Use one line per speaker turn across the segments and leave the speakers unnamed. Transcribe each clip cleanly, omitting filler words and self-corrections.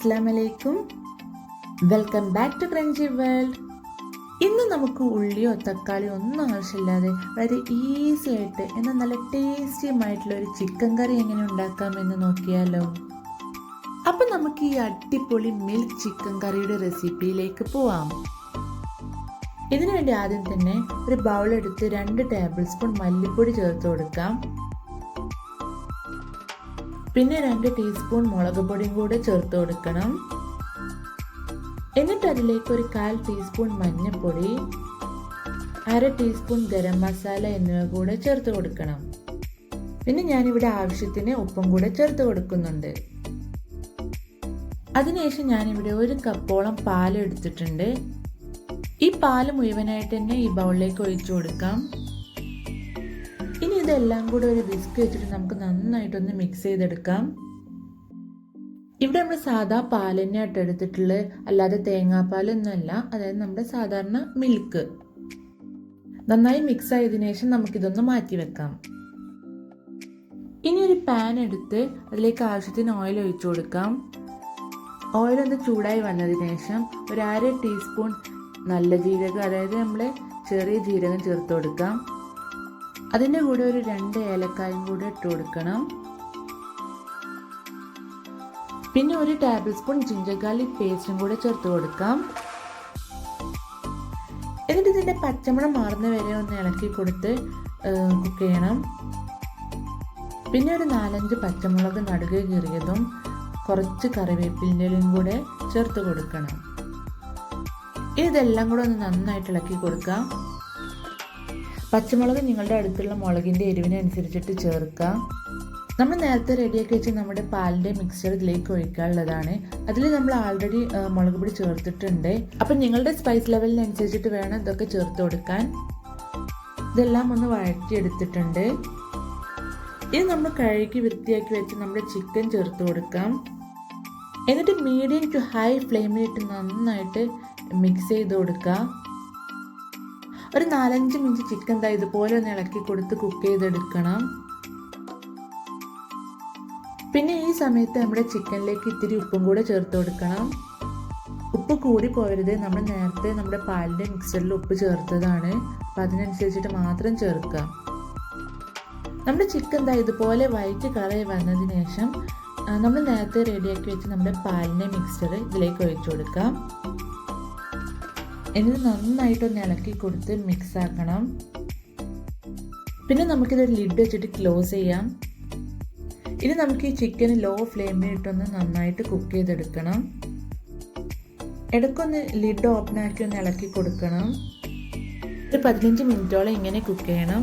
അസ്സലാമലൈക്കും, welcome back to crunchy world. ഇന്ന് നമുക്ക് ഉള്ളിയോ തക്കാളിയോ ഒന്നും ആവശ്യമില്ലാതെ വളരെ ഈസി ആയിട്ട് എന്നാൽ നല്ല ടേസ്റ്റിയുമായിട്ടുള്ള ഒരു ചിക്കൻ കറി എങ്ങനെ ഉണ്ടാക്കാമെന്ന് നോക്കിയാലോ. അപ്പം നമുക്ക് ഈ അടിപൊളി മിൽക്ക് ചിക്കൻ കറിയുടെ റെസിപ്പിയിലേക്ക് പോവാം. ഇതിനു വേണ്ടി ആദ്യം തന്നെ ഒരു ബൗൾ എടുത്ത് 2 ടേബിൾ സ്പൂൺ മല്ലിപ്പൊടി ചേർത്ത് കൊടുക്കാം. പിന്നെ 2 ടീസ്പൂൺ മുളക് പൊടിയും കൂടെ ചേർത്ത് കൊടുക്കണം. എന്നിട്ട് അതിലേക്ക് ഒരു 1/4 ടീസ്പൂൺ മഞ്ഞൾപ്പൊടി, 1/2 ടീസ്പൂൺ ഗരം മസാല എന്നിവ കൂടെ ചേർത്ത് കൊടുക്കണം. പിന്നെ ഞാനിവിടെ ആവശ്യത്തിന് ഉപ്പും കൂടെ ചേർത്ത് കൊടുക്കുന്നുണ്ട്. അതിനുശേഷം ഞാനിവിടെ 1 കപ്പോളം പാൽ എടുത്തിട്ടുണ്ട്. ഈ പാല് മുഴുവനായിട്ട് തന്നെ ഈ ബൗളിലേക്ക് ഒഴിച്ചു കൊടുക്കാം. ഇനി ഇതെല്ലാം കൂടെ ഒരു വിസ്ക് വെച്ചിട്ട് നമുക്ക് നന്നായിട്ടൊന്ന് മിക്സ് ചെയ്തെടുക്കാം. ഇവിടെ നമ്മൾ സാധാ പാൽ തന്നെയായിട്ട് എടുത്തിട്ടുള്ളത്, അല്ലാതെ തേങ്ങാപ്പാലൊന്നുമല്ല, അതായത് നമ്മുടെ സാധാരണ മിൽക്ക്. നന്നായി മിക്സ് ആയതിനു ശേഷം നമുക്കിതൊന്ന് മാറ്റി വെക്കാം. ഇനി ഒരു പാൻ എടുത്ത് അതിലേക്ക് ആവശ്യത്തിന് ഓയിൽ ഒഴിച്ചു കൊടുക്കാം. ഓയിൽ ഒന്ന് ചൂടായി വന്നതിന് ശേഷം ഒരു 1/2 ടീസ്പൂൺ നല്ല ജീരകം, അതായത് നമ്മളെ ചെറിയ ജീരകം ചേർത്ത് കൊടുക്കാം. അതിൻ്റെ കൂടെ ഒരു 2 ഏലക്കായും കൂടെ ഇട്ട് കൊടുക്കണം. പിന്നെ ഒരു ടേബിൾ സ്പൂൺ ജിഞ്ചർ ഗാർലിക് പേസ്റ്റും കൂടെ ചേർത്ത് കൊടുക്കാം. എന്നിട്ട് ഇതിൻ്റെ പച്ചമണം മാറുന്ന വരെ ഒന്ന് ഇളക്കി കൊടുത്ത് കുക്ക് ചെയ്യണം. പിന്നെ ഒരു 4-5 പച്ചമുളക് നടുകെ കീറിയതും കുറച്ച് കറിവേപ്പിലയും കൂടെ ചേർത്ത് കൊടുക്കണം. ഇതെല്ലാം കൂടെ ഒന്ന് നന്നായിട്ട് ഇളക്കി കൊടുക്കാം. പച്ചമുളക് നിങ്ങളുടെ അടുത്തുള്ള മുളകിൻ്റെ എരിവിനനുസരിച്ചിട്ട് ചേർക്കുക. നമ്മൾ നേരത്തെ റെഡിയാക്കി വെച്ച് നമ്മുടെ പാലിൻ്റെ മിക്സ്ചർ ഇതിലേക്ക് ഒഴിക്കാനുള്ളതാണ്. അതിൽ നമ്മൾ ആൾറെഡി മുളക് പൊടി ചേർത്തിട്ടുണ്ട്. അപ്പം നിങ്ങളുടെ സ്പൈസ് ലെവലിനനുസരിച്ചിട്ട് വേണം ഇതൊക്കെ ചേർത്ത് കൊടുക്കാൻ. ഇതെല്ലാം ഒന്ന് വഴറ്റിയെടുത്തിട്ടുണ്ട്. ഇനി നമ്മൾ കഴുകി വൃത്തിയാക്കി വെച്ച് നമ്മുടെ ചിക്കൻ ചേർത്ത് കൊടുക്കാം. എന്നിട്ട് മീഡിയം ടു ഹൈ ഫ്ലെയിമിലിട്ട് നന്നായിട്ട് മിക്സ് ചെയ്ത് കൊടുക്കുക. ഒരു 4-5 മിനിറ്റ് ചിക്കൻ ഇതുപോലെ ഒന്ന് ഇളക്കി കൊടുത്ത് കുക്ക് ചെയ്തെടുക്കണം. പിന്നെ ഈ സമയത്ത് നമ്മുടെ ചിക്കനിലേക്ക് ഇത്തിരി ഉപ്പും കൂടെ ചേർത്ത് കൊടുക്കണം. ഉപ്പ് കൂടി പോകരുത്. നമ്മൾ നേരത്തെ നമ്മുടെ പാലിൻ്റെ മിക്സറിൽ ഉപ്പ് ചേർത്തതാണ്, അപ്പം അതിനനുസരിച്ചിട്ട് മാത്രം ചേർക്കുക. നമ്മുടെ ചിക്കൻ ഇതുപോലെ വൈറ്റ് കളർ വന്നതിന് ശേഷം നമ്മൾ നേരത്തെ റെഡിയാക്കി വെച്ച് നമ്മുടെ പാലിൻ്റെ മിക്സ്ചർ ഇതിലേക്ക് ഒഴിച്ചു കൊടുക്കാം. എന്നിട്ട് നന്നായിട്ടൊന്ന് ഇളക്കി കൊടുത്ത് മിക്സ് ആക്കണം. പിന്നെ നമുക്കിതൊരു ലിഡ് വെച്ചിട്ട് ക്ലോസ് ചെയ്യാം. ഇനി നമുക്ക് ഈ ചിക്കൻ ലോ ഫ്ലെയിമിൽ ഇട്ടൊന്ന് നന്നായിട്ട് കുക്ക് ചെയ്തെടുക്കണം. ഇടയ്ക്കൊന്ന് ലിഡ് ഓപ്പൺ ആക്കി ഒന്ന് ഇളക്കി കൊടുക്കണം. ഒരു 15 മിനിറ്റോളം ഇങ്ങനെ കുക്ക് ചെയ്യണം.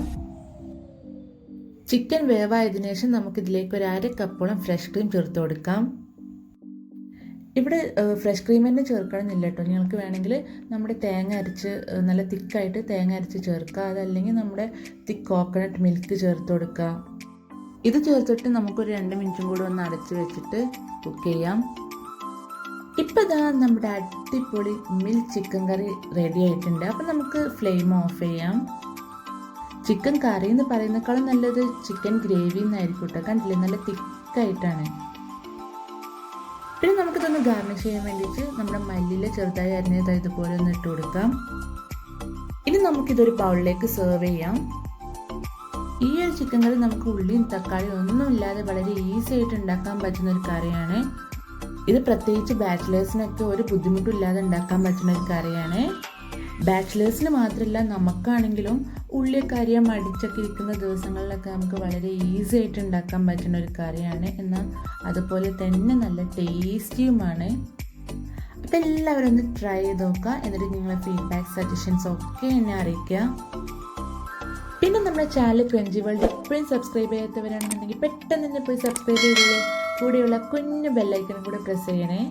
ചിക്കൻ വേവായതിനു ശേഷം നമുക്കിതിലേക്ക് ഒരു 1/2 കപ്പോളം ഫ്രഷ് ക്രീം ചേർത്ത് കൊടുക്കാം. ഇവിടെ ഫ്രഷ് ക്രീം തന്നെ ചേർക്കണമെന്നില്ല കേട്ടോ. നിങ്ങൾക്ക് വേണമെങ്കിൽ നമ്മുടെ തേങ്ങ അരച്ച് നല്ല തിക്കായിട്ട് തേങ്ങ അരച്ച് ചേർക്കുക, അതല്ലെങ്കിൽ നമ്മുടെ തിക്ക് കോക്കനട്ട് മിൽക്ക് ചേർത്ത് കൊടുക്കുക. ഇത് ചേർത്തിട്ട് നമുക്കൊരു 2 മിനിറ്റും കൂടി ഒന്ന് അടച്ച് വെച്ചിട്ട് കുക്ക് ചെയ്യാം. ഇപ്പം ഇതാ നമ്മുടെ അടിപൊളി മിൽക്ക് ചിക്കൻ കറി റെഡി ആയിട്ടുണ്ട്. അപ്പം നമുക്ക് ഫ്ലെയിം ഓഫ് ചെയ്യാം. ചിക്കൻ കറി എന്ന് പറയുന്നേക്കാളും നല്ലത് ചിക്കൻ ഗ്രേവി എന്നായിരിക്കും കേട്ടോ. കണ്ടില്ലേ, നല്ല തിക്കായിട്ടാണ്. പിന്നെ നമുക്കിതൊന്ന് ഗാർണിഷ് ചെയ്യാൻ വേണ്ടിയിട്ട് നമ്മുടെ മല്ലിയില ചെറുതായി അരിഞ്ഞത് ഇതുപോലെ ഒന്ന് ഇട്ട് കൊടുക്കാം. ഇനി നമുക്കിതൊരു ബൗളിലേക്ക് സെർവ് ചെയ്യാം. ഈ ഒരു ചിക്കൻ കറി നമുക്ക് ഉള്ളിയും തക്കാളിയും ഒന്നുമില്ലാതെ വളരെ ഈസി ആയിട്ട് ഉണ്ടാക്കാൻ പറ്റുന്ന ഒരു കറിയാണ്. ഇത് പ്രത്യേകിച്ച് ബാച്ചിലേഴ്സിനൊക്കെ ഒരു ബുദ്ധിമുട്ടും ഇല്ലാതെ ഉണ്ടാക്കാൻ പറ്റുന്ന ഒരു കറിയാണ്. ബാച്ചിലേഴ്സിന് മാത്രമല്ല, നമുക്കാണെങ്കിലും ഉള്ളിയൊക്കെ അരിയാൻ മടിച്ചൊക്കെ ഇരിക്കുന്ന ദിവസങ്ങളിലൊക്കെ നമുക്ക് വളരെ ഈസി ആയിട്ട് ഉണ്ടാക്കാൻ പറ്റുന്ന ഒരു കറിയാണ്. എന്നാൽ അതുപോലെ തന്നെ നല്ല ടേസ്റ്റിയുമാണ്. അപ്പം എല്ലാവരും ഒന്ന് ട്രൈ ചെയ്ത് നോക്കുക. എന്നിട്ട് നിങ്ങളെ ഫീഡ്ബാക്ക് സജഷൻസ് ഒക്കെ എന്നെ അറിയിക്കുക. പിന്നെ നമ്മുടെ ചാനൽ ക്രഞ്ചി വേൾഡ് എപ്പോഴും സബ്സ്ക്രൈബ് ചെയ്യാത്തവരാണെന്നുണ്ടെങ്കിൽ പെട്ടെന്ന് തന്നെ പോയി സബ്സ്ക്രൈബ് ചെയ്തോളൂ. കൂടെയുള്ള കുഞ്ഞു ബെല്ലൈക്കനും കൂടെ പ്രസ് ചെയ്യണേ.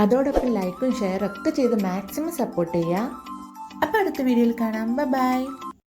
അതോടൊപ്പം ലൈക്കും ഷെയറും ഒക്കെ ചെയ്ത് മാക്സിമം സപ്പോർട്ട് ചെയ്യുക. അപ്പോൾ അടുത്ത വീഡിയോയിൽ കാണാം. ബൈ.